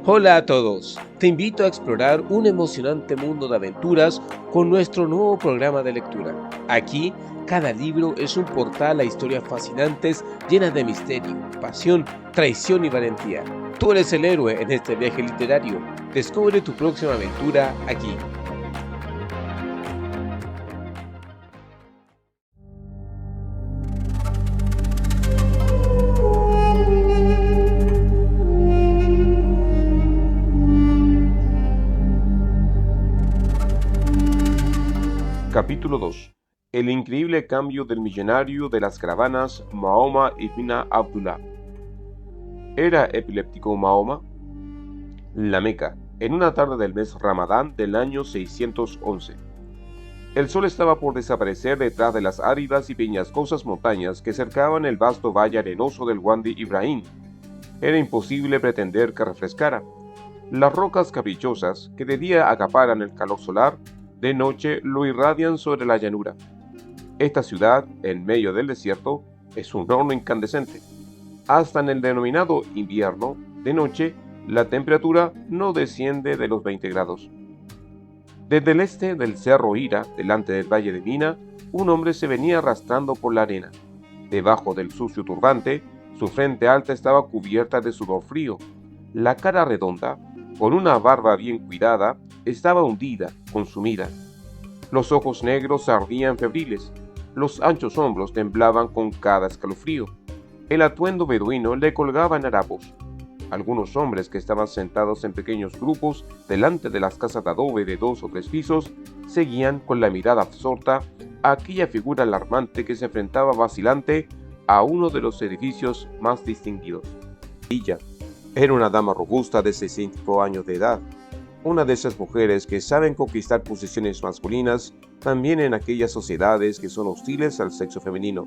Hola a todos, te invito a explorar un emocionante mundo de aventuras con nuestro nuevo programa de lectura. Aquí, cada libro es un portal a historias fascinantes llenas de misterio, pasión, traición y valentía. Tú eres el héroe en este viaje literario. Descubre tu próxima aventura aquí. Capítulo 2. El increíble cambio del millonario de las caravanas Mahoma ibn Abdullah. ¿Era epiléptico Mahoma? La Meca, en una tarde del mes Ramadán del año 611. El sol estaba por desaparecer detrás de las áridas y peñascosas montañas que cercaban el vasto valle arenoso del Wadi Ibrahim. Era imposible pretender que refrescara. Las rocas caprichosas, que de día acaparan el calor solar, de noche lo irradian sobre la llanura. Esta ciudad, en medio del desierto, es un horno incandescente. Hasta en el denominado invierno, de noche, la temperatura no desciende de los 20 grados. Desde el este del cerro Hira, delante del valle de Mina, un hombre se venía arrastrando por la arena. Debajo del sucio turbante, su frente alta estaba cubierta de sudor frío. La cara redonda, con una barba bien cuidada, estaba hundida, consumida. Los ojos negros ardían febriles. Los anchos hombros temblaban con cada escalofrío. El atuendo beduino le colgaba en harapos. Algunos hombres que estaban sentados en pequeños grupos delante de las casas de adobe de 2 o 3 pisos seguían con la mirada absorta a aquella figura alarmante que se enfrentaba vacilante a uno de los edificios más distinguidos. Ella era una dama robusta de 65 años de edad, una de esas mujeres que saben conquistar posiciones masculinas también en aquellas sociedades que son hostiles al sexo femenino.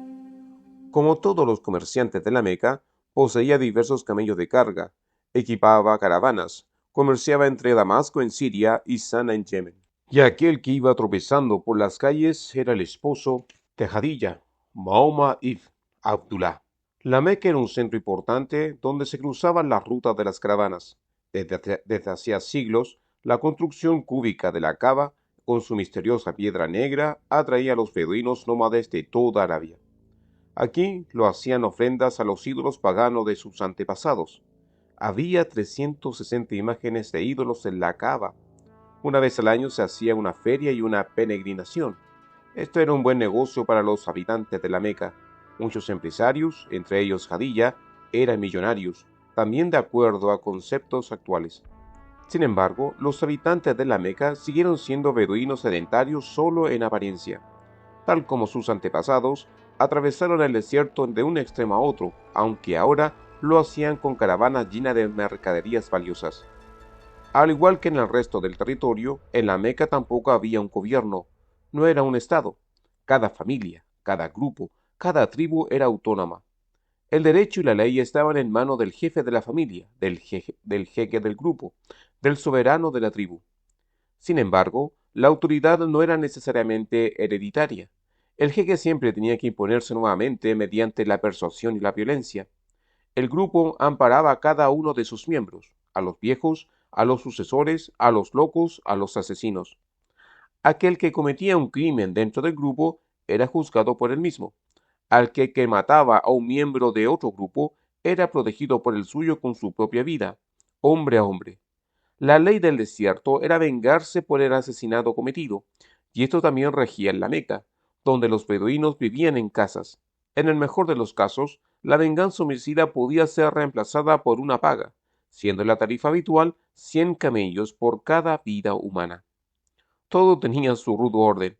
Como todos los comerciantes de la Meca, poseía diversos camellos de carga, equipaba caravanas, comerciaba entre Damasco en Siria y Sana en Yemen. Y aquel que iba tropezando por las calles era el esposo de Jadilla, Mahoma ibn Abdullah. La Meca era un centro importante donde se cruzaban las rutas de las caravanas. Desde hacía siglos, la construcción cúbica de la Kaaba, con su misteriosa piedra negra, atraía a los beduinos nómades de toda Arabia. Aquí lo hacían ofrendas a los ídolos paganos de sus antepasados. Había 360 imágenes de ídolos en la Kaaba. Una vez al año se hacía una feria y una peregrinación. Esto era un buen negocio para los habitantes de la Meca. Muchos empresarios, entre ellos Jadilla, eran millonarios, también de acuerdo a conceptos actuales. Sin embargo, los habitantes de la Meca siguieron siendo beduinos sedentarios solo en apariencia. Tal como sus antepasados, atravesaron el desierto de un extremo a otro, aunque ahora lo hacían con caravanas llenas de mercaderías valiosas. Al igual que en el resto del territorio, en la Meca tampoco había un gobierno, no era un estado. Cada familia, cada grupo, cada tribu era autónoma. El derecho y la ley estaban en manos del jefe de la familia, del jeque del grupo, del soberano de la tribu. Sin embargo, la autoridad no era necesariamente hereditaria. El jeque siempre tenía que imponerse nuevamente mediante la persuasión y la violencia. El grupo amparaba a cada uno de sus miembros, a los viejos, a los sucesores, a los locos, a los asesinos. Aquel que cometía un crimen dentro del grupo era juzgado por él mismo. Que mataba a un miembro de otro grupo era protegido por el suyo con su propia vida, hombre a hombre. La ley del desierto era vengarse por el asesinato cometido, y esto también regía en la Meca, donde los beduinos vivían en casas. En el mejor de los casos, la venganza homicida podía ser reemplazada por una paga, siendo la tarifa habitual 100 camellos por cada vida humana. Todo tenía su rudo orden.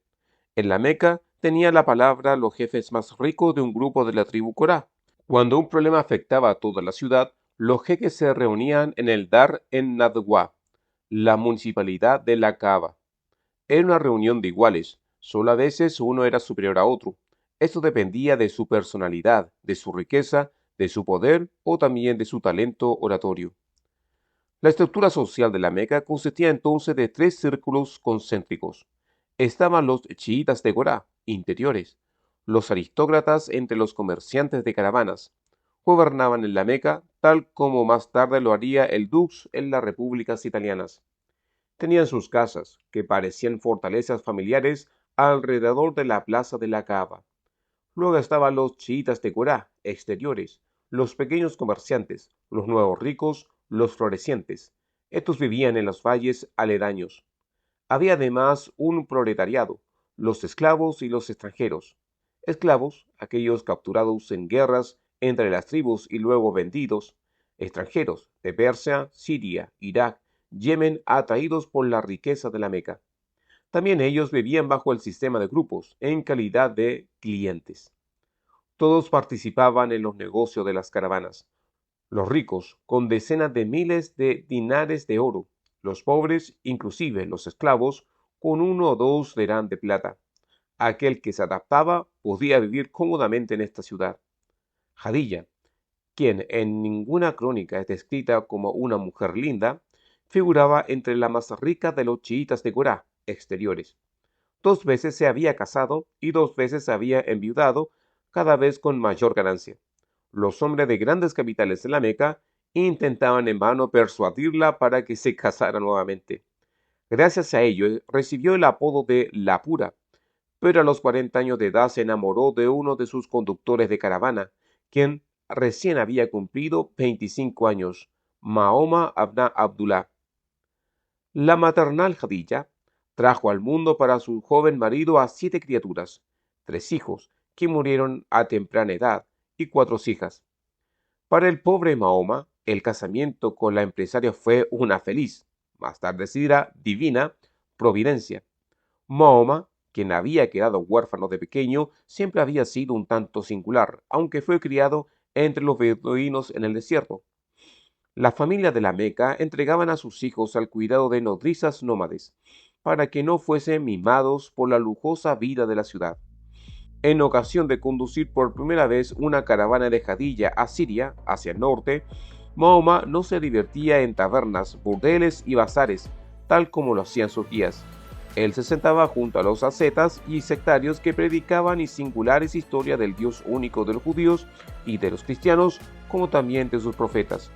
En la Meca tenía la palabra los jefes más ricos de un grupo de la tribu Corá. Cuando un problema afectaba a toda la ciudad, los jeques se reunían en el Dar en Nadwa, la municipalidad de la Kaaba. Era una reunión de iguales, solo a veces uno era superior a otro. Esto dependía de su personalidad, de su riqueza, de su poder o también de su talento oratorio. La estructura social de la Meca consistía entonces de 3 círculos concéntricos. Estaban los chiitas de Gorá, interiores, los aristócratas entre los comerciantes de caravanas, gobernaban en la Meca, tal como más tarde lo haría el Dux en las repúblicas italianas. Tenían sus casas, que parecían fortalezas familiares, alrededor de la plaza de la Kaaba. Luego estaban los chiitas de Corá, exteriores, los pequeños comerciantes, los nuevos ricos, los florecientes. Estos vivían en los valles aledaños. Había además un proletariado, los esclavos y los extranjeros. Esclavos, aquellos capturados en guerras entre las tribus y luego vendidos. Extranjeros, de Persia, Siria, Irak, Yemen, atraídos por la riqueza de la Meca. También ellos vivían bajo el sistema de grupos, en calidad de clientes. Todos participaban en los negocios de las caravanas. Los ricos, con decenas de miles de dinares de oro. Los pobres, inclusive los esclavos, con 1 o 2 dirán de plata. Aquel que se adaptaba podía vivir cómodamente en esta ciudad. Jadilla, quien en ninguna crónica es descrita como una mujer linda, figuraba entre las más ricas de los chiitas de Corá, exteriores. 2 veces se había casado y 2 veces se había enviudado, cada vez con mayor ganancia. Los hombres de grandes capitales en la Meca intentaban en vano persuadirla para que se casara nuevamente. Gracias a ello recibió el apodo de La Pura, pero a los 40 años de edad se enamoró de uno de sus conductores de caravana, quien recién había cumplido 25 años, Mahoma ibn Abdullah. La maternal Jadilla trajo al mundo para su joven marido a 7 criaturas, 3 hijos, que murieron a temprana edad, y 4 hijas. Para el pobre Mahoma, el casamiento con la empresaria fue una feliz, más tarde se dirá divina, providencia. Mahoma, quien había quedado huérfano de pequeño, siempre había sido un tanto singular, aunque fue criado entre los beduinos en el desierto. Las familias de la Meca entregaban a sus hijos al cuidado de nodrizas nómades, para que no fuesen mimados por la lujosa vida de la ciudad. En ocasión de conducir por primera vez una caravana de Jadilla a Siria, hacia el norte, Mahoma no se divertía en tabernas, burdeles y bazares, tal como lo hacían sus guías. Él se sentaba junto a los ascetas y sectarios que predicaban y singulares historias del Dios único de los judíos y de los cristianos, como también de sus profetas.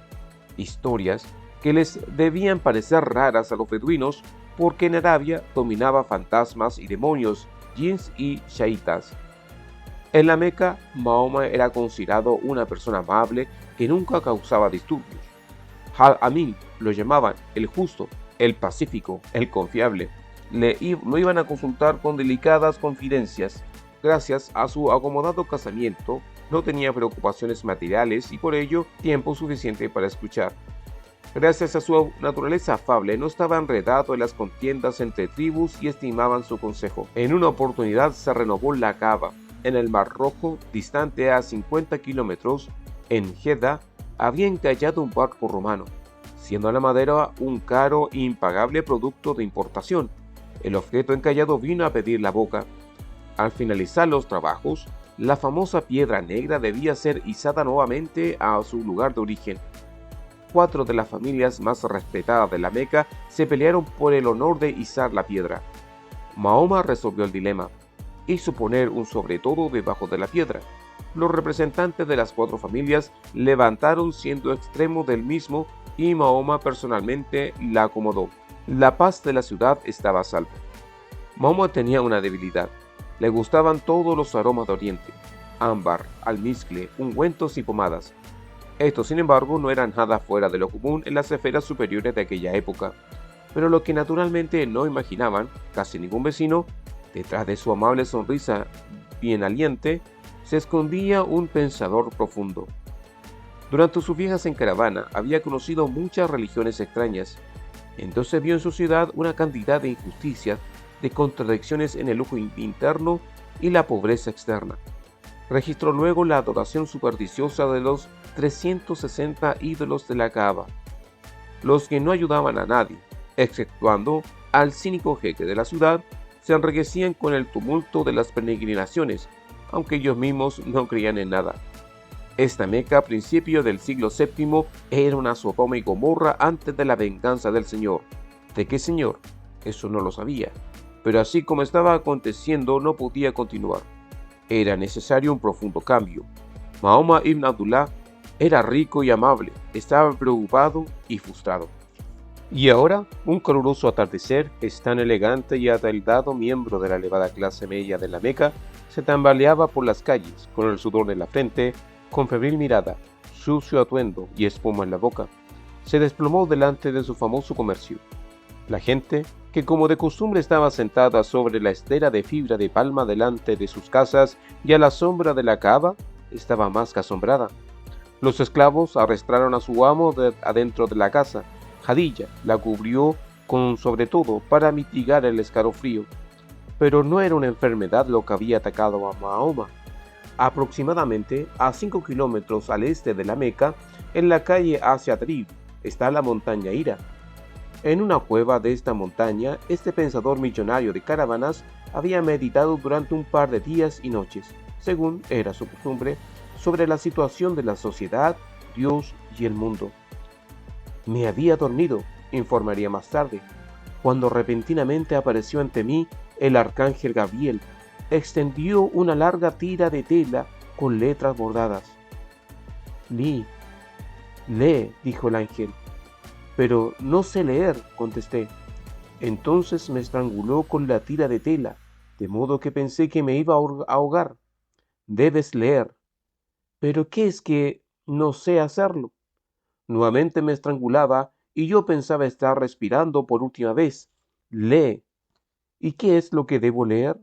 Historias que les debían parecer raras a los beduinos, porque en Arabia dominaba fantasmas y demonios, jinns y shaitas. En la Meca, Mahoma era considerado una persona amable que nunca causaba disturbios. Al-Amin lo llamaban el justo, el pacífico, el confiable. Lo iban a consultar con delicadas confidencias. Gracias a su acomodado casamiento, no tenía preocupaciones materiales y por ello tiempo suficiente para escuchar. Gracias a su naturaleza afable, no estaba enredado en las contiendas entre tribus y estimaban su consejo. En una oportunidad se renovó la Kaaba. En el Mar Rojo, distante a 50 kilómetros, en Jeddah, había encallado un barco romano, siendo la madera un caro e impagable producto de importación. El objeto encallado vino a pedir la boca. Al finalizar los trabajos, la famosa piedra negra debía ser izada nuevamente a su lugar de origen. 4 de las familias más respetadas de la Meca se pelearon por el honor de izar la piedra. Mahoma resolvió el dilema. Hizo poner un sobretodo debajo de la piedra. Los representantes de las 4 familias levantaron siendo extremo del mismo y Mahoma personalmente la acomodó. La paz de la ciudad estaba a salvo. Mahoma tenía una debilidad. Le gustaban todos los aromas de Oriente: ámbar, almizcle, ungüentos y pomadas. Estos, sin embargo, no eran nada fuera de lo común en las esferas superiores de aquella época. Pero lo que naturalmente no imaginaban, casi ningún vecino, detrás de su amable sonrisa bienaliente, se escondía un pensador profundo. Durante sus viajes en caravana había conocido muchas religiones extrañas. Entonces vio en su ciudad una cantidad de injusticias, de contradicciones en el lujo interno y la pobreza externa. Registró luego la adoración supersticiosa de los 360 ídolos de la Kaaba, los que no ayudaban a nadie, exceptuando al cínico jeque de la ciudad. Se enriquecían con el tumulto de las peregrinaciones, aunque ellos mismos no creían en nada. Esta Meca a principios del siglo VII era una Sodoma y Gomorra antes de la venganza del Señor. ¿De qué Señor? Eso no lo sabía, pero así como estaba aconteciendo no podía continuar. Era necesario un profundo cambio. Mahoma ibn Abdullah Era rico y amable, estaba preocupado y frustrado. Y ahora, un caluroso atardecer, es tan elegante y ataildado miembro de la elevada clase media de la Meca se tambaleaba por las calles, con el sudor en la frente, con febril mirada, sucio atuendo y espuma en la boca. Se desplomó delante de su famoso comercio. La gente, que como de costumbre estaba sentada sobre la estera de fibra de palma delante de sus casas y a la sombra de la cava, estaba más que asombrada. Los esclavos arrastraron a su amo adentro de la casa. Jadilla la cubrió con sobre todo para mitigar el escalofrío. Pero no era una enfermedad lo que había atacado a Mahoma. Aproximadamente a 5 kilómetros al este de la Meca, en la calle hacia Trib, está la montaña Hira. En una cueva de esta montaña, este pensador millonario de caravanas había meditado durante un par de días y noches, según era su costumbre, sobre la situación de la sociedad, Dios y el mundo. Me había dormido, informaría más tarde, cuando repentinamente apareció ante mí el arcángel Gabriel. Extendió una larga tira de tela con letras bordadas. Lee, dijo el ángel. Pero no sé leer, contesté. Entonces me estranguló con la tira de tela, de modo que pensé que me iba a ahogar. Debes leer. ¿Pero qué es que no sé hacerlo? Nuevamente me estrangulaba y yo pensaba estar respirando por última vez. Lee. ¿Y qué es lo que debo leer?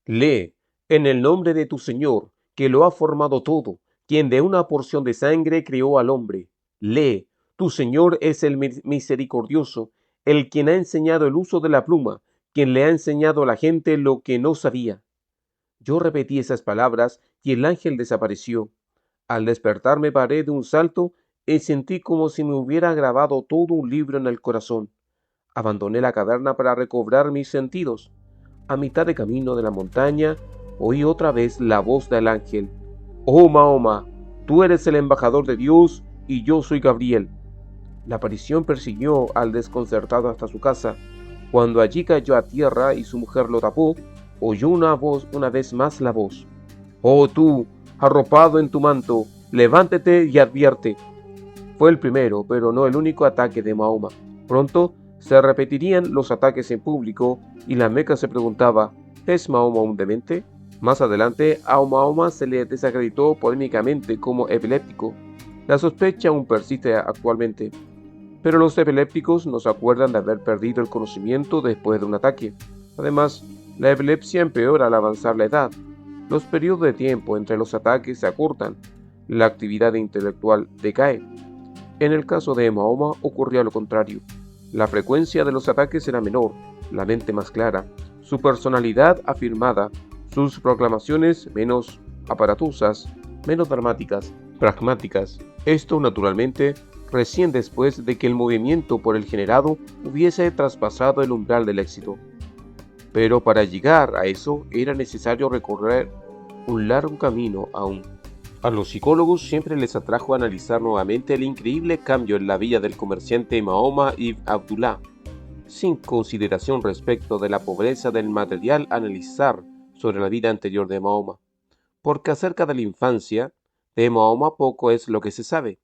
Lee, en el nombre de tu Señor, que lo ha formado todo, quien de una porción de sangre creó al hombre. Lee, tu Señor es el misericordioso, el quien ha enseñado el uso de la pluma, quien le ha enseñado a la gente lo que no sabía. Yo repetí esas palabras y el ángel desapareció. Al despertar me paré de un salto y sentí como si me hubiera grabado todo un libro en el corazón. Abandoné la caverna para recobrar mis sentidos. A mitad de camino de la montaña, oí otra vez la voz del ángel. Oh Mahoma, tú eres el embajador de Dios y yo soy Gabriel. La aparición persiguió al desconcertado hasta su casa. Cuando allí cayó a tierra y su mujer lo tapó, oyó una vez más la voz. Oh tú, arropado en tu manto, levántate y advierte. Fue el primero, pero no el único ataque de Mahoma. Pronto se repetirían los ataques en público y la Meca se preguntaba, ¿es Mahoma un demente? Más adelante, a Mahoma se le desacreditó polémicamente como epiléptico. La sospecha aún persiste actualmente, pero los epilépticos no se acuerdan de haber perdido el conocimiento después de un ataque. Además, la epilepsia empeora al avanzar la edad. Los periodos de tiempo entre los ataques se acortan, la actividad intelectual decae. En el caso de Mahoma ocurría lo contrario. La frecuencia de los ataques era menor, la mente más clara, su personalidad afirmada, sus proclamaciones menos aparatosas, menos dramáticas, pragmáticas. Esto, naturalmente, recién después de que el movimiento por él generado hubiese traspasado el umbral del éxito. Pero para llegar a eso era necesario recorrer un largo camino aún. A los psicólogos siempre les atrajo analizar nuevamente el increíble cambio en la vida del comerciante Mahoma ibn Abdullah, sin consideración respecto de la pobreza del material analizar sobre la vida anterior de Mahoma, porque acerca de la infancia de Mahoma poco es lo que se sabe.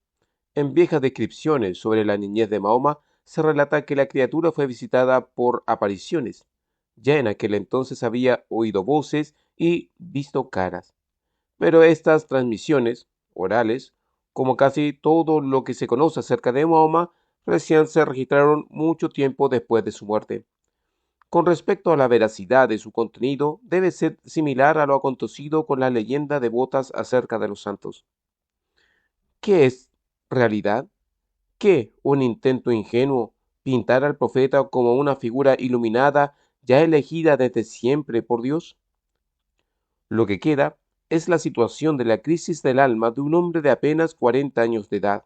En viejas descripciones sobre la niñez de Mahoma se relata que la criatura fue visitada por apariciones. Ya en aquel entonces había oído voces y visto caras. Pero estas transmisiones orales, como casi todo lo que se conoce acerca de Mahoma, recién se registraron mucho tiempo después de su muerte. Con respecto a la veracidad de su contenido, debe ser similar a lo acontecido con la leyenda devotas acerca de los santos. ¿Qué es realidad? ¿Qué un intento ingenuo pintar al profeta como una figura iluminada ya elegida desde siempre por Dios? Lo que queda es la situación de la crisis del alma de un hombre de apenas 40 años de edad,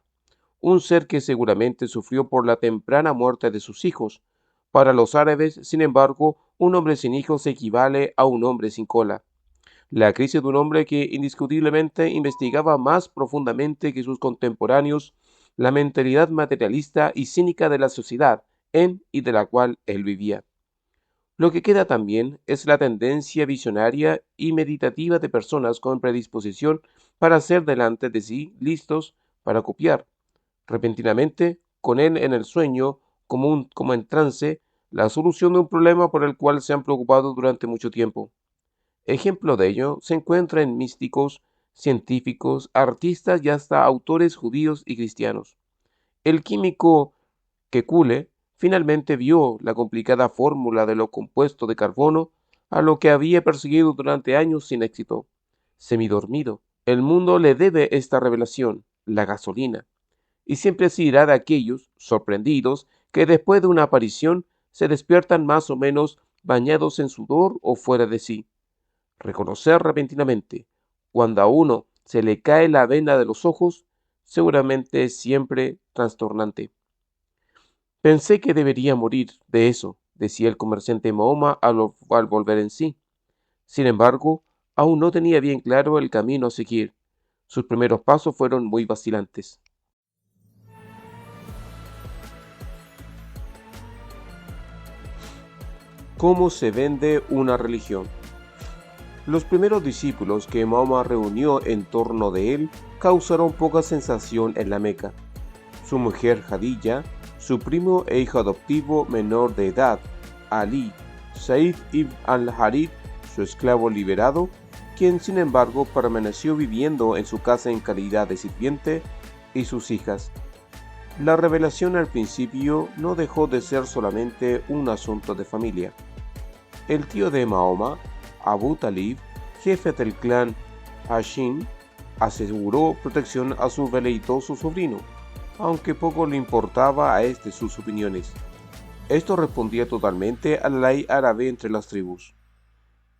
un ser que seguramente sufrió por la temprana muerte de sus hijos. Para los árabes, sin embargo, un hombre sin hijos equivale a un hombre sin cola. La crisis de un hombre que indiscutiblemente investigaba más profundamente que sus contemporáneos la mentalidad materialista y cínica de la sociedad en y de la cual él vivía. Lo que queda también es la tendencia visionaria y meditativa de personas con predisposición para hacer delante de sí listos para copiar, repentinamente, con él en el sueño, como en trance, la solución de un problema por el cual se han preocupado durante mucho tiempo. Ejemplo de ello se encuentra en místicos, científicos, artistas y hasta autores judíos y cristianos. El químico Kekulé finalmente vio la complicada fórmula de lo compuesto de carbono, a lo que había perseguido durante años sin éxito. Semidormido, el mundo le debe esta revelación, la gasolina, y siempre se irá de aquellos, sorprendidos, que después de una aparición se despiertan más o menos bañados en sudor o fuera de sí. Reconocer repentinamente, cuando a uno se le cae la venda de los ojos, seguramente es siempre trastornante. Pensé que debería morir de eso, decía el comerciante Mahoma al volver en sí. Sin embargo, aún no tenía bien claro el camino a seguir. Sus primeros pasos fueron muy vacilantes. ¿Cómo se vende una religión? Los primeros discípulos que Mahoma reunió en torno de él causaron poca sensación en la Meca. Su mujer Jadilla, su primo e hijo adoptivo menor de edad, Ali, Said ibn al-Harith, su esclavo liberado, quien sin embargo permaneció viviendo en su casa en calidad de sirviente, y sus hijas. La revelación al principio no dejó de ser solamente un asunto de familia. El tío de Mahoma, Abu Talib, jefe del clan Hashim, aseguró protección a su veleitoso sobrino, aunque poco le importaba a este sus opiniones. Esto respondía totalmente a la ley árabe entre las tribus.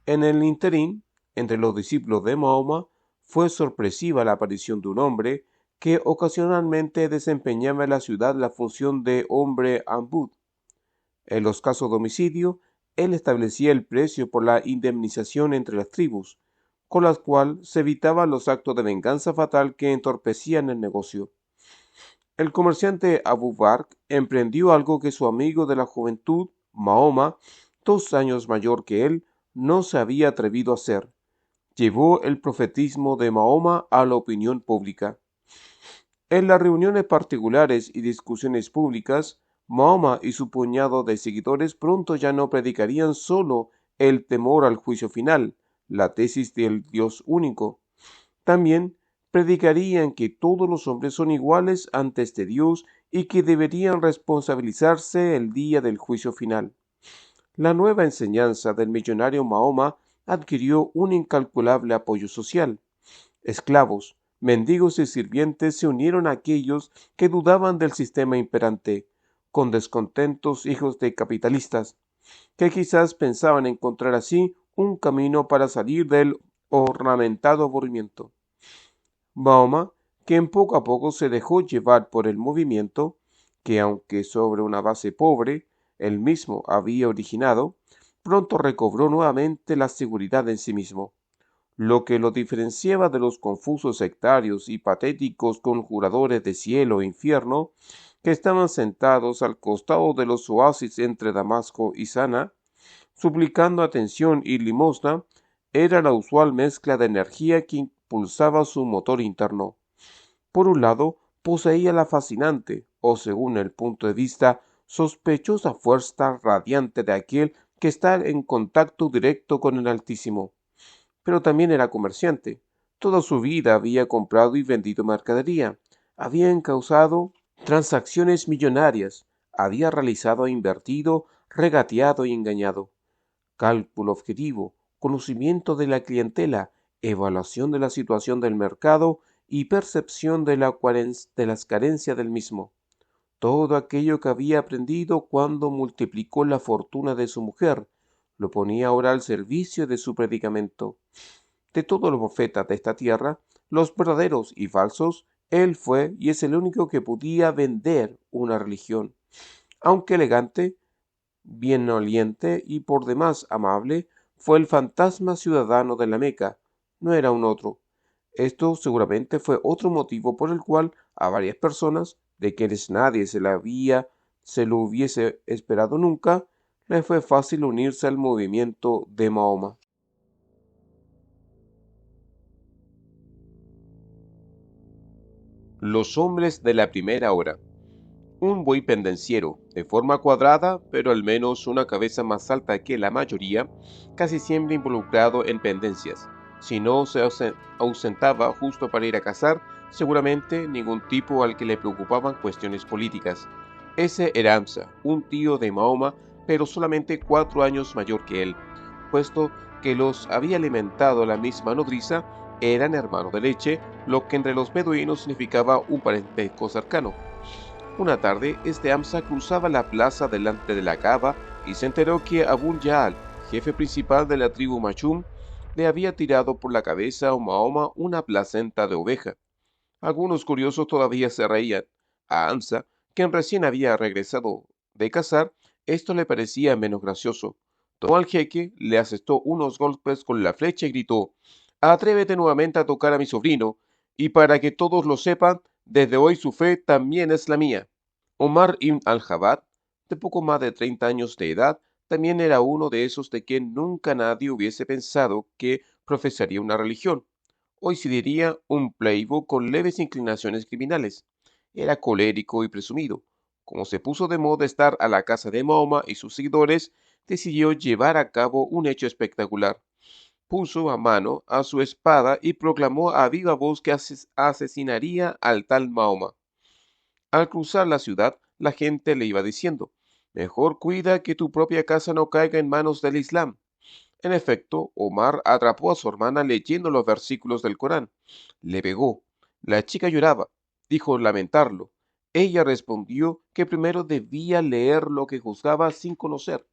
En el interín, entre los discípulos de Mahoma, fue sorpresiva la aparición de un hombre que ocasionalmente desempeñaba en la ciudad la función de hombre ambud. En los casos de homicidio, él establecía el precio por la indemnización entre las tribus, con la cual se evitaban los actos de venganza fatal que entorpecían el negocio. El comerciante Abu Bakr emprendió algo que su amigo de la juventud, Mahoma, 2 años mayor que él, no se había atrevido a hacer. Llevó el profetismo de Mahoma a la opinión pública. En las reuniones particulares y discusiones públicas, Mahoma y su puñado de seguidores pronto ya no predicarían solo el temor al juicio final, la tesis del Dios único. También predicarían que todos los hombres son iguales ante este Dios y que deberían responsabilizarse el día del juicio final. La nueva enseñanza del millonario Mahoma adquirió un incalculable apoyo social. Esclavos, mendigos y sirvientes se unieron a aquellos que dudaban del sistema imperante, con descontentos hijos de capitalistas, que quizás pensaban encontrar así un camino para salir del ornamentado aburrimiento. Mahoma, quien poco a poco se dejó llevar por el movimiento, que aunque sobre una base pobre, él mismo había originado, pronto recobró nuevamente la seguridad en sí mismo. Lo que lo diferenciaba de los confusos sectarios y patéticos conjuradores de cielo e infierno, que estaban sentados al costado de los oasis entre Damasco y Sana, suplicando atención y limosna, era la usual mezcla de energía que impulsaba su motor interno. Por un lado, poseía la fascinante, o según el punto de vista, sospechosa fuerza radiante de aquel que está en contacto directo con el Altísimo. Pero también era comerciante. Toda su vida había comprado y vendido mercadería, había encauzado transacciones millonarias, había realizado e invertido, regateado y engañado. Cálculo objetivo, conocimiento de la clientela, evaluación de la situación del mercado y percepción de las carencias del mismo. Todo aquello que había aprendido cuando multiplicó la fortuna de su mujer, lo ponía ahora al servicio de su predicamento. De todos los profetas de esta tierra, los verdaderos y falsos, él fue y es el único que podía vender una religión. Aunque elegante, bien oliente y por demás amable, fue el fantasma ciudadano de la Meca, no era un otro. Esto seguramente fue otro motivo por el cual a varias personas, de quienes nadie se lo hubiese esperado nunca, le fue fácil unirse al movimiento de Mahoma. Los hombres de la primera hora. Un buey pendenciero, de forma cuadrada, pero al menos una cabeza más alta que la mayoría, casi siempre involucrado en pendencias. Si no se ausentaba justo para ir a cazar, seguramente ningún tipo al que le preocupaban cuestiones políticas. Ese era Hamza, un tío de Mahoma, pero solamente 4 años mayor que él, puesto que los había alimentado la misma nodriza, eran hermanos de leche, lo que entre los beduinos significaba un parentesco cercano. Una tarde, este Hamza cruzaba la plaza delante de la Kaaba y se enteró que Abu Jahl, jefe principal de la tribu Machum, le había tirado por la cabeza a Mahoma una placenta de oveja. Algunos curiosos todavía se reían. A Hamza, quien recién había regresado de cazar, esto le parecía menos gracioso. Tomó al jeque, le asestó unos golpes con la flecha y gritó: «Atrévete nuevamente a tocar a mi sobrino, y para que todos lo sepan, desde hoy su fe también es la mía». Omar ibn al-Jabad, de poco más de 30 años de edad, también era uno de esos de quien nunca nadie hubiese pensado que profesaría una religión. Hoy se diría un playboy con leves inclinaciones criminales. Era colérico y presumido. Como se puso de moda estar a la casa de Mahoma y sus seguidores, decidió llevar a cabo un hecho espectacular. Puso a mano a su espada y proclamó a viva voz que asesinaría al tal Mahoma. Al cruzar la ciudad, la gente le iba diciendo: «Mejor cuida que tu propia casa no caiga en manos del Islam». En efecto, Omar atrapó a su hermana leyendo los versículos del Corán. Le pegó. La chica lloraba. Dijo lamentarlo. Ella respondió que primero debía leer lo que juzgaba sin conocer.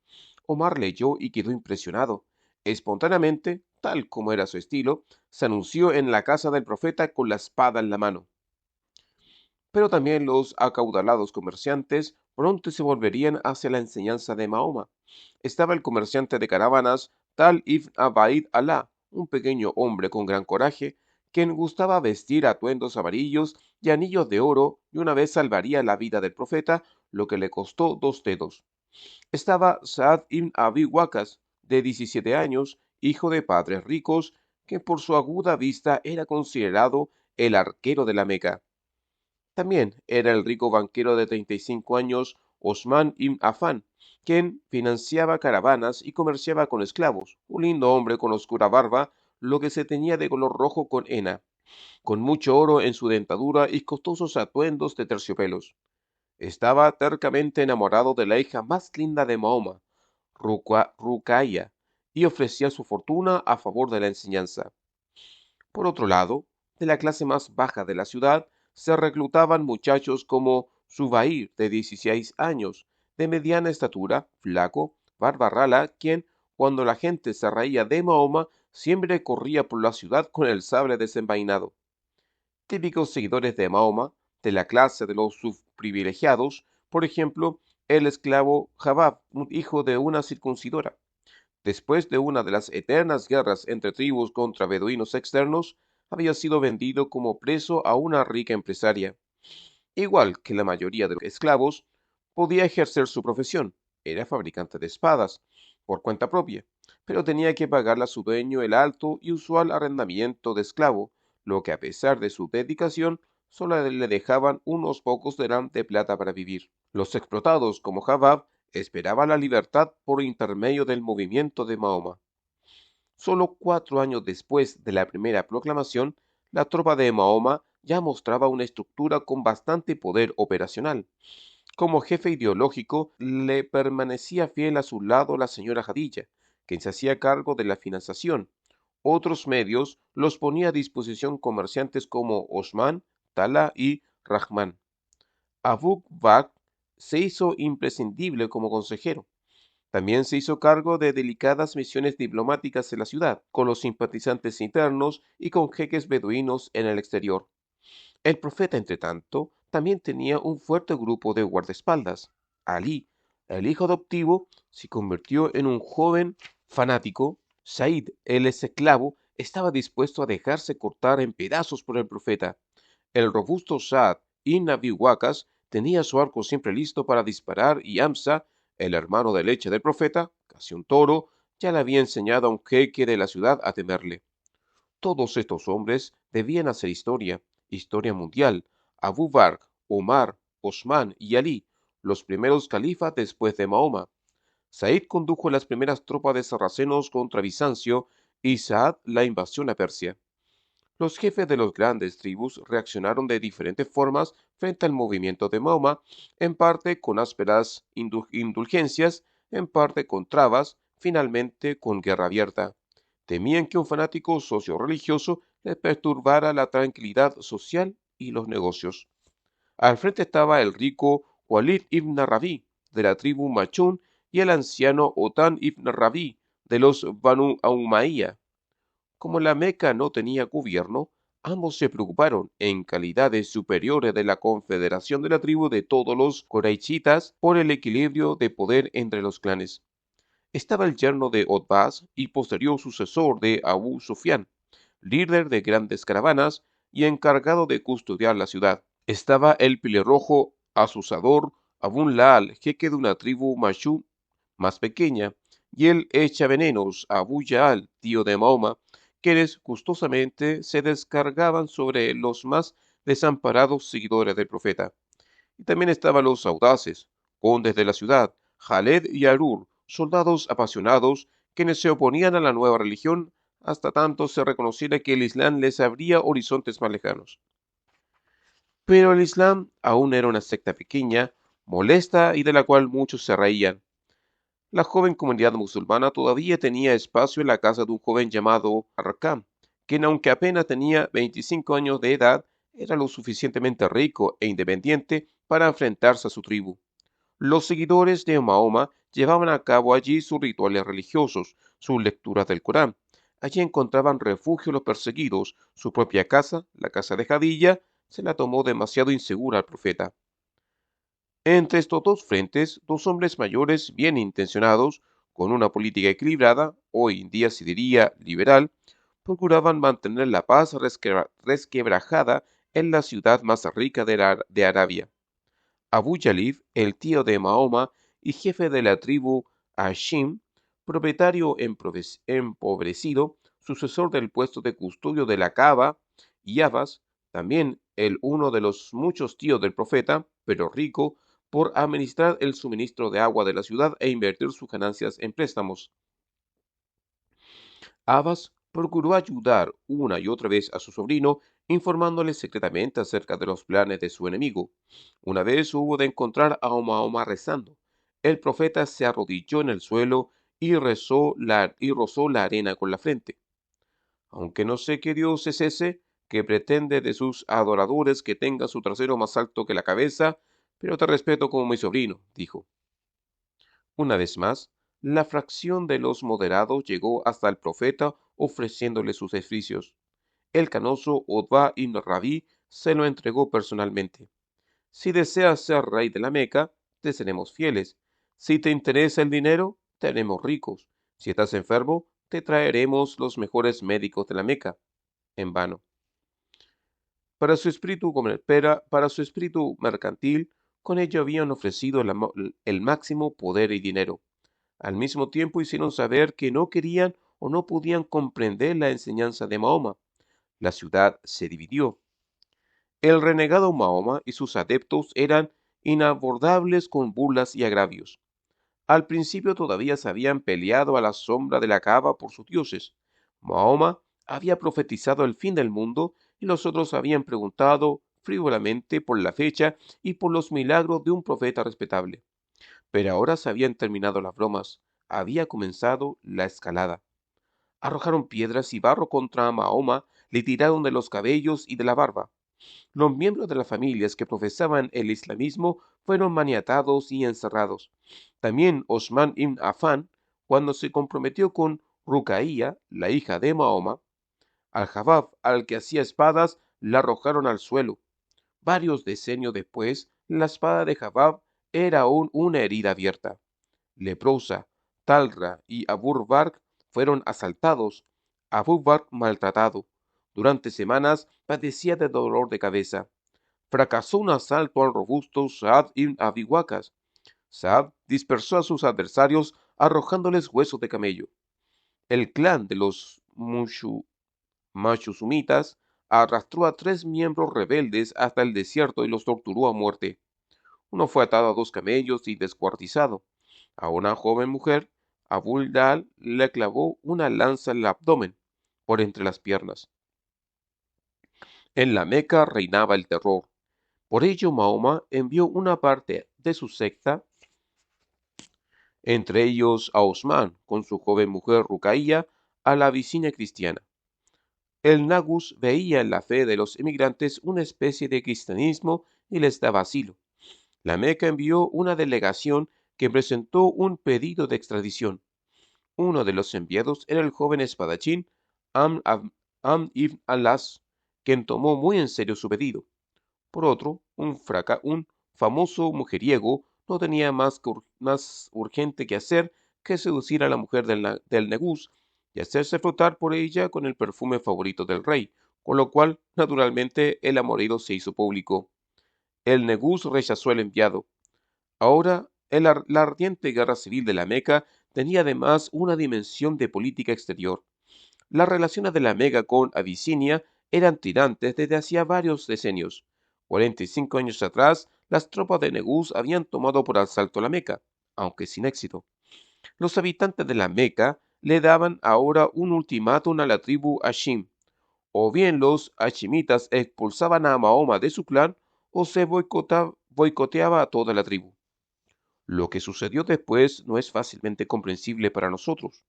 Omar leyó y quedó impresionado. Espontáneamente, tal como era su estilo, se anunció en la casa del profeta con la espada en la mano. Pero también los acaudalados comerciantes pronto se volverían hacia la enseñanza de Mahoma. Estaba el comerciante de caravanas Tal ibn Abaid Alá, un pequeño hombre con gran coraje, quien gustaba vestir atuendos amarillos y anillos de oro, y una vez salvaría la vida del profeta, lo que le costó 2 dedos. Estaba Saad ibn Abi Waqas, de 17 años, hijo de padres ricos, que por su aguda vista era considerado el arquero de la Meca. También era el rico banquero de 35 años, Osman ibn Affan, quien financiaba caravanas y comerciaba con esclavos, un lindo hombre con oscura barba, lo que se teñía de color rojo con henna, con mucho oro en su dentadura y costosos atuendos de terciopelos. Estaba tercamente enamorado de la hija más linda de Mahoma, Ruqayya, y ofrecía su fortuna a favor de la enseñanza. Por otro lado, de la clase más baja de la ciudad se reclutaban muchachos como Zubair, de 16 años, de mediana estatura, flaco, barba rala, quien, cuando la gente se reía de Mahoma, siempre corría por la ciudad con el sable desenvainado. Típicos seguidores de Mahoma, de la clase de los subprivilegiados, por ejemplo, el esclavo Jabab, un hijo de una circuncidora. Después de una de las eternas guerras entre tribus contra beduinos externos, había sido vendido como preso a una rica empresaria. Igual que la mayoría de los esclavos, podía ejercer su profesión. Era fabricante de espadas, por cuenta propia, pero tenía que pagarle a su dueño el alto y usual arrendamiento de esclavo, lo que a pesar de su dedicación, solo le dejaban unos pocos dirham de plata para vivir. Los explotados, como Jabab, esperaban la libertad por intermedio del movimiento de Mahoma. Solo 4 años después de la primera proclamación, la tropa de Mahoma ya mostraba una estructura con bastante poder operacional. Como jefe ideológico, le permanecía fiel a su lado la señora Jadilla, quien se hacía cargo de la financiación. Otros medios los ponía a disposición comerciantes como Osman, Tala y Rahman. Abu Bakr se hizo imprescindible como consejero. También se hizo cargo de delicadas misiones diplomáticas en la ciudad, con los simpatizantes internos y con jeques beduinos en el exterior. El profeta, entretanto, también tenía un fuerte grupo de guardaespaldas. Ali, el hijo adoptivo, se convirtió en un joven fanático. Said, el esclavo, estaba dispuesto a dejarse cortar en pedazos por el profeta. El robusto Saad ibn Abi Waqqas tenía su arco siempre listo para disparar y Hamza, el hermano de leche del profeta, casi un toro, ya le había enseñado a un jeque de la ciudad a temerle. Todos estos hombres debían hacer historia, historia mundial. Abu Bakr, Omar, Osman y Ali, los primeros califas después de Mahoma. Said condujo las primeras tropas de sarracenos contra Bizancio y Saad la invasión a Persia. Los jefes de las grandes tribus reaccionaron de diferentes formas frente al movimiento de Mahoma, en parte con ásperas indulgencias, en parte con trabas, finalmente con guerra abierta. Temían que un fanático socio-religioso les perturbara la tranquilidad social y los negocios. Al frente estaba el rico Walid ibn Rabi, de la tribu Machún, y el anciano Otán ibn Rabi, de los Banu Umayya. Como la Meca no tenía gobierno, ambos se preocuparon, en calidades superiores de la confederación de la tribu de todos los Quraishitas, por el equilibrio de poder entre los clanes. Estaba el yerno de Otbás y posterior sucesor de Abu Sufyan, líder de grandes caravanas y encargado de custodiar la ciudad. Estaba el pelirrojo asusador Abu Laal, jeque de una tribu machú más pequeña, y el echavenenos Abu Jaal, tío de Mahoma, quienes gustosamente se descargaban sobre los más desamparados seguidores del profeta. Y también estaban los audaces, condes de la ciudad, Jaled y Arur, soldados apasionados, quienes se oponían a la nueva religión hasta tanto se reconociera que el Islam les abría horizontes más lejanos. Pero el Islam aún era una secta pequeña, molesta y de la cual muchos se reían. La joven comunidad musulmana todavía tenía espacio en la casa de un joven llamado Arqam, quien aunque apenas tenía 25 años de edad, era lo suficientemente rico e independiente para enfrentarse a su tribu. Los seguidores de Mahoma llevaban a cabo allí sus rituales religiosos, sus lecturas del Corán. Allí encontraban refugio los perseguidos. Su propia casa, la casa de Jadilla, se la tomó demasiado insegura al profeta. Entre estos dos frentes, dos hombres mayores bien intencionados, con una política equilibrada, hoy en día se diría liberal, procuraban mantener la paz resquebrajada en la ciudad más rica de Arabia. Abu Yalid, el tío de Mahoma y jefe de la tribu Hashim, propietario empobrecido, sucesor del puesto de custodio de la Kaaba, y Abbas, también uno de los muchos tíos del profeta, pero rico, por administrar el suministro de agua de la ciudad e invertir sus ganancias en préstamos. Abbas procuró ayudar una y otra vez a su sobrino, informándole secretamente acerca de los planes de su enemigo. Una vez hubo de encontrar a Mahoma rezando. El profeta se arrodilló en el suelo y rozó la arena con la frente. Aunque no sé qué Dios es ese, que pretende de sus adoradores que tenga su trasero más alto que la cabeza, pero te respeto como mi sobrino, dijo. Una vez más, la fracción de los moderados llegó hasta el profeta ofreciéndole sus servicios. El canoso Utbah ibn Rabi se lo entregó personalmente. Si deseas ser rey de la Meca, te seremos fieles. Si te interesa el dinero, te haremos ricos. Si estás enfermo, te traeremos los mejores médicos de la Meca. En vano. Para su espíritu mercantil, con ello habían ofrecido el máximo poder y dinero. Al mismo tiempo hicieron saber que no querían o no podían comprender la enseñanza de Mahoma. La ciudad se dividió. El renegado Mahoma y sus adeptos eran inabordables con burlas y agravios. Al principio todavía se habían peleado a la sombra de la Kaaba por sus dioses. Mahoma había profetizado el fin del mundo y los otros habían preguntado frívolamente por la fecha y por los milagros de un profeta respetable. Pero ahora se habían terminado las bromas, había comenzado la escalada. Arrojaron piedras y barro contra Mahoma, le tiraron de los cabellos y de la barba. Los miembros de las familias que profesaban el islamismo fueron maniatados y encerrados. También Osman ibn Affan, cuando se comprometió con Ruqaía, la hija de Mahoma, al-Jabab, al que hacía espadas, la arrojaron al suelo. Varios decenios después, la espada de Jabab era aún una herida abierta. Leprosa, Talra y Abu Bakr fueron asaltados, Abu Bakr maltratado. Durante semanas padecía de dolor de cabeza. Fracasó un asalto al robusto Saad ibn Abi Waqqas. Saad dispersó a sus adversarios arrojándoles huesos de camello. El clan de los Mashusumitas arrastró a 3 miembros rebeldes hasta el desierto y los torturó a muerte. Uno fue atado a 2 camellos y descuartizado. A una joven mujer, Abul Dal le clavó una lanza en el abdomen, por entre las piernas. En la Meca reinaba el terror. Por ello Mahoma envió una parte de su secta, entre ellos a Osman, con su joven mujer Ruqayyah, a la Abisinia cristiana. El Nagus veía en la fe de los emigrantes una especie de cristianismo y les daba asilo. La Meca envió una delegación que presentó un pedido de extradición. Uno de los enviados era el joven espadachín Amr ibn al-As, quien tomó muy en serio su pedido. Por otro, un famoso mujeriego no tenía más urgente que hacer que seducir a la mujer del Negus y hacerse frotar por ella con el perfume favorito del rey, con lo cual, naturalmente, el amorío se hizo público. El Negus rechazó el enviado. Ahora, la ardiente guerra civil de la Meca tenía además una dimensión de política exterior. Las relaciones de la Meca con Abisinia eran tirantes desde hacía varios decenios. 45 años atrás, las tropas de Negus habían tomado por asalto la Meca, aunque sin éxito. Los habitantes de la Meca le daban ahora un ultimátum a la tribu Hashim. O bien los hashimitas expulsaban a Mahoma de su clan, o se boicoteaba a toda la tribu. Lo que sucedió después no es fácilmente comprensible para nosotros.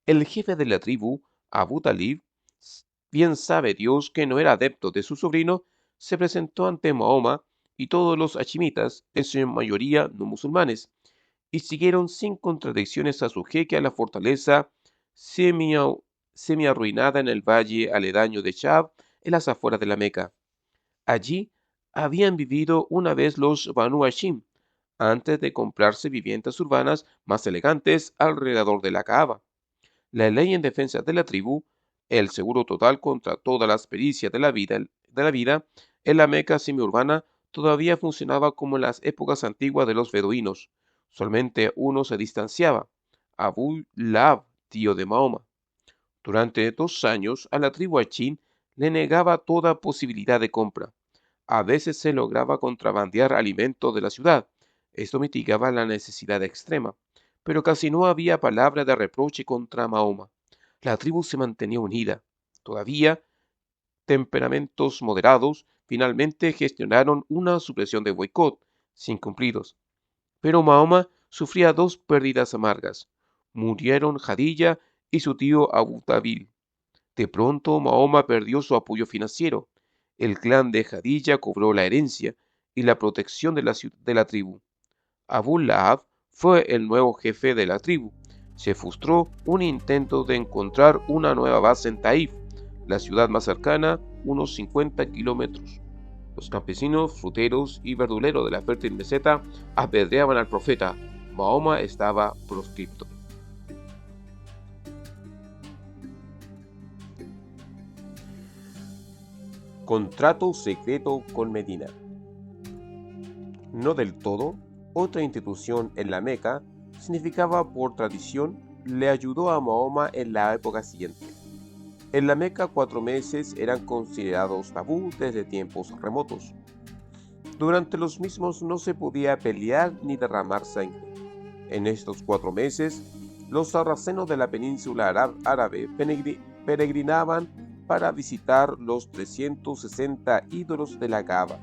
El jefe de la tribu, Abu Talib, bien sabe Dios que no era adepto de su sobrino, se presentó ante Mahoma y todos los hashimitas, en su mayoría no musulmanes, y siguieron sin contradicciones a su jeque a la fortaleza semi arruinada en el valle aledaño de Shab, en las afueras de la Meca. Allí habían vivido una vez los Banu Hashim, antes de comprarse viviendas urbanas más elegantes alrededor de la Kaaba. La ley en defensa de la tribu, el seguro total contra todas las pericias de la vida en la Meca semiurbana todavía funcionaba como en las épocas antiguas de los beduinos. Solamente uno se distanciaba, Abu Lahab, tío de Mahoma. Durante 2 años a la tribu Hachín le negaba toda posibilidad de compra. A veces se lograba contrabandear alimentos de la ciudad. Esto mitigaba la necesidad extrema, pero casi no había palabra de reproche contra Mahoma. La tribu se mantenía unida. Todavía, temperamentos moderados finalmente gestionaron una supresión de boicot, sin cumplidos. Pero Mahoma sufría 2 pérdidas amargas. Murieron Jadilla y su tío Abu Tabil. De pronto Mahoma perdió su apoyo financiero. El clan de Jadilla cobró la herencia y la protección de la tribu. Abu Lahab fue el nuevo jefe de la tribu. Se frustró un intento de encontrar una nueva base en Taif, la ciudad más cercana, unos 50 kilómetros. Los campesinos, fruteros y verduleros de la fértil meseta apedreaban al profeta. Mahoma estaba proscripto. Contrato secreto con Medina. No del todo, otra institución en la Meca significaba por tradición le ayudó a Mahoma en la época siguiente. En la Meca 4 meses eran considerados tabú desde tiempos remotos. Durante los mismos no se podía pelear ni derramar sangre. En estos 4 meses, los sarracenos de la península árabe peregrinaban para visitar los 360 ídolos de la Kaaba.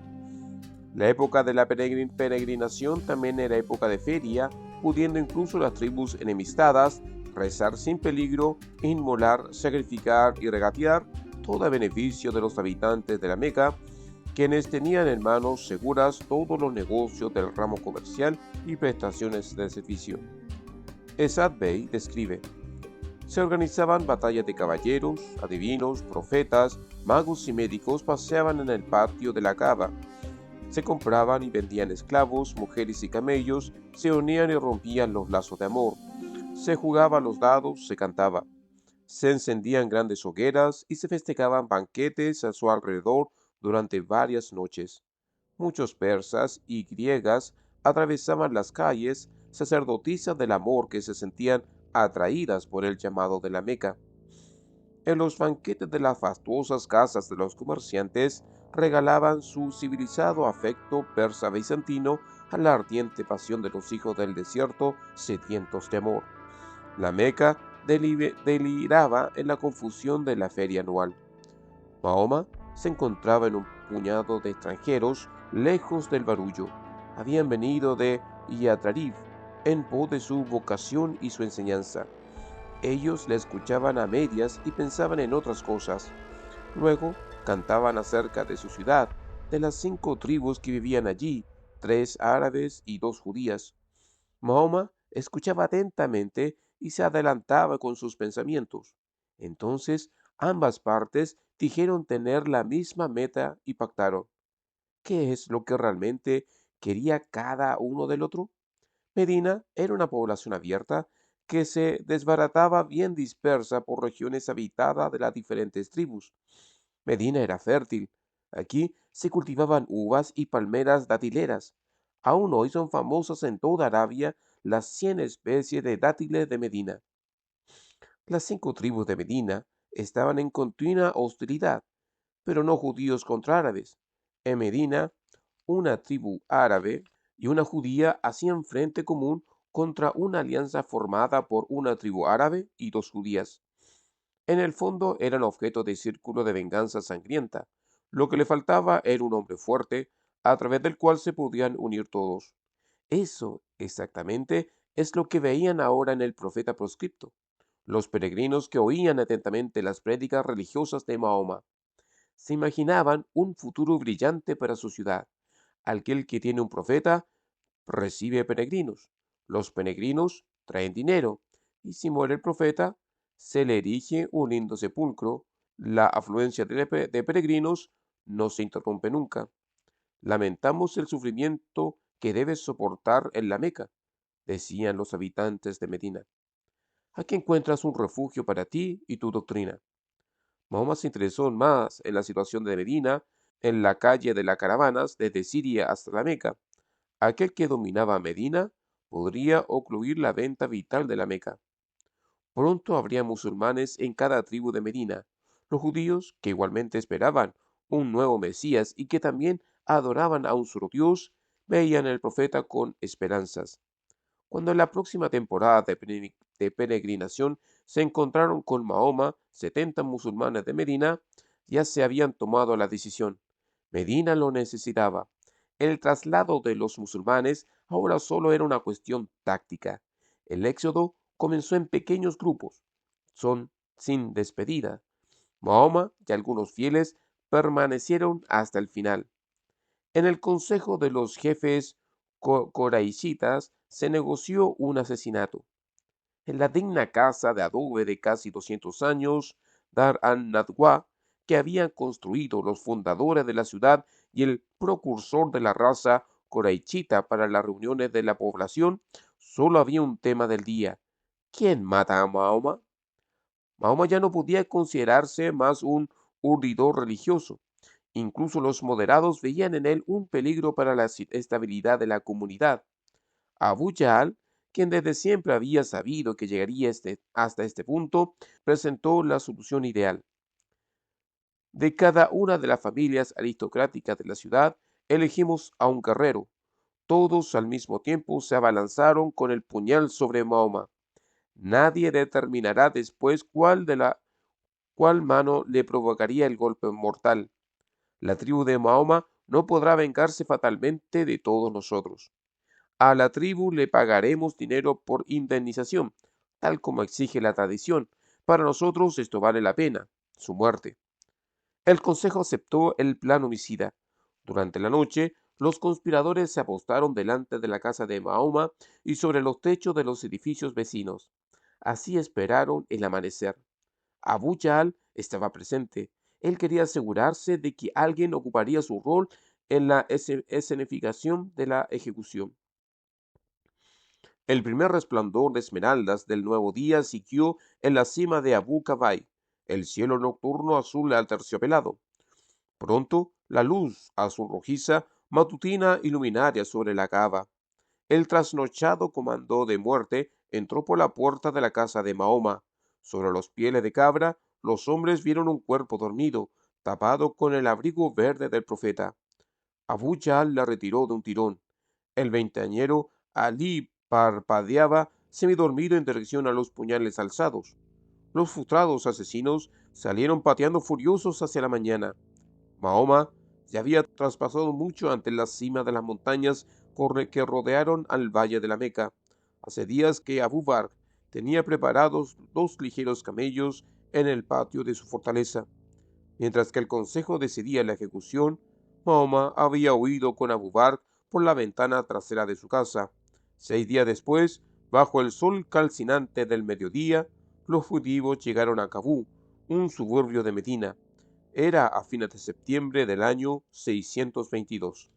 La época de la peregrinación también era época de feria, pudiendo incluso las tribus enemistadas rezar sin peligro, inmolar, sacrificar y regatear, todo a beneficio de los habitantes de la Meca, quienes tenían en manos seguras todos los negocios del ramo comercial y prestaciones de servicio. Esad Bey describe: se organizaban batallas de caballeros, adivinos, profetas, magos y médicos paseaban en el patio de la Kaaba. Se compraban y vendían esclavos, mujeres y camellos, se unían y rompían los lazos de amor. Se jugaba a los dados, se cantaba. Se encendían grandes hogueras y se festejaban banquetes a su alrededor durante varias noches. Muchos persas y griegas atravesaban las calles sacerdotisas del amor que se sentían atraídas por el llamado de la Meca. En los banquetes de las fastuosas casas de los comerciantes regalaban su civilizado afecto persa bizantino a la ardiente pasión de los hijos del desierto sedientos de amor. La Meca deliraba en la confusión de la feria anual. Mahoma se encontraba en un puñado de extranjeros lejos del barullo. Habían venido de Yatrib en pos de su vocación y su enseñanza. Ellos le escuchaban a medias y pensaban en otras cosas. Luego cantaban acerca de su ciudad, de las 5 tribus que vivían allí, 3 árabes y 2 judías. Mahoma escuchaba atentamente y se adelantaba con sus pensamientos. Entonces ambas partes dijeron tener la misma meta y pactaron. ¿Qué es lo que realmente quería cada uno del otro? Medina era una población abierta que se desbarataba bien dispersa por regiones habitadas de las diferentes tribus. Medina era fértil. Aquí se cultivaban uvas y palmeras datileras. Aún hoy son famosas en toda Arabia las 100 especies de dátiles de Medina. Las 5 tribus de Medina estaban en continua hostilidad, pero no judíos contra árabes. En Medina, una tribu árabe y una judía hacían frente común contra una alianza formada por una tribu árabe y 2 judías. En el fondo eran objeto de círculo de venganza sangrienta. Lo que le faltaba era un hombre fuerte, a través del cual se podían unir todos. Eso, exactamente, es lo que veían ahora en el profeta proscripto. Los peregrinos que oían atentamente las prédicas religiosas de Mahoma se imaginaban un futuro brillante para su ciudad. Aquel que tiene un profeta recibe peregrinos. Los peregrinos traen dinero. Y si muere el profeta, se le erige un lindo sepulcro. La afluencia de peregrinos no se interrumpe nunca. Lamentamos el sufrimiento que debes soportar en la Meca, decían los habitantes de Medina. Aquí encuentras un refugio para ti y tu doctrina. Mahoma se interesó más en la situación de Medina, en la calle de las caravanas desde Siria hasta la Meca. Aquel que dominaba Medina podría ocluir la venta vital de la Meca. Pronto habría musulmanes en cada tribu de Medina, los judíos, que igualmente esperaban un nuevo Mesías y que también adoraban a un solo Dios, veían al profeta con esperanzas. Cuando en la próxima temporada de peregrinación se encontraron con Mahoma, 70 musulmanes de Medina, ya se habían tomado la decisión. Medina lo necesitaba. El traslado de los musulmanes ahora solo era una cuestión táctica. El éxodo comenzó en pequeños grupos, son sin despedida. Mahoma y algunos fieles permanecieron hasta el final. En el consejo de los jefes coraishitas se negoció un asesinato. En la digna casa de adobe de casi 200 años, Dar an-Nadwa, que habían construido los fundadores de la ciudad y el precursor de la raza coraishita para las reuniones de la población, solo había un tema del día. ¿Quién mata a Mahoma? Mahoma ya no podía considerarse más un urdidor religioso. Incluso los moderados veían en él un peligro para la estabilidad de la comunidad. Abu Jahl, quien desde siempre había sabido que llegaría hasta este punto, presentó la solución ideal. De cada una de las familias aristocráticas de la ciudad, elegimos a un guerrero. Todos al mismo tiempo se abalanzaron con el puñal sobre Mahoma. Nadie determinará después cuál mano le provocaría el golpe mortal. La tribu de Mahoma no podrá vengarse fatalmente de todos nosotros. A la tribu le pagaremos dinero por indemnización, tal como exige la tradición. Para nosotros esto vale la pena, su muerte. El consejo aceptó el plan homicida. Durante la noche, los conspiradores se apostaron delante de la casa de Mahoma y sobre los techos de los edificios vecinos. Así esperaron el amanecer. Abu Jahl estaba presente. Él quería asegurarse de que alguien ocuparía su rol en la escenificación de la ejecución. El primer resplandor de esmeraldas del nuevo día siguió en la cima de Abu Kabay, el cielo nocturno azul aterciopelado. Pronto, la luz azul rojiza matutina iluminaria sobre la cava. El trasnochado comando de muerte entró por la puerta de la casa de Mahoma. Sobre los pieles de cabra, los hombres vieron un cuerpo dormido, tapado con el abrigo verde del profeta. Abu Jahl la retiró de un tirón. El veinteañero Ali parpadeaba semidormido en dirección a los puñales alzados. Los frustrados asesinos salieron pateando furiosos hacia la mañana. Mahoma ya había traspasado mucho ante la cima de las montañas que rodearon al valle de la Meca. Hace días que Abu Bakr tenía preparados 2 ligeros camellos en el patio de su fortaleza. Mientras que el consejo decidía la ejecución, Mahoma había huido con Abu Bakr por la ventana trasera de su casa. 6 días después, bajo el sol calcinante del mediodía, los fugitivos llegaron a Kabú, un suburbio de Medina. Era a fines de septiembre del año 622.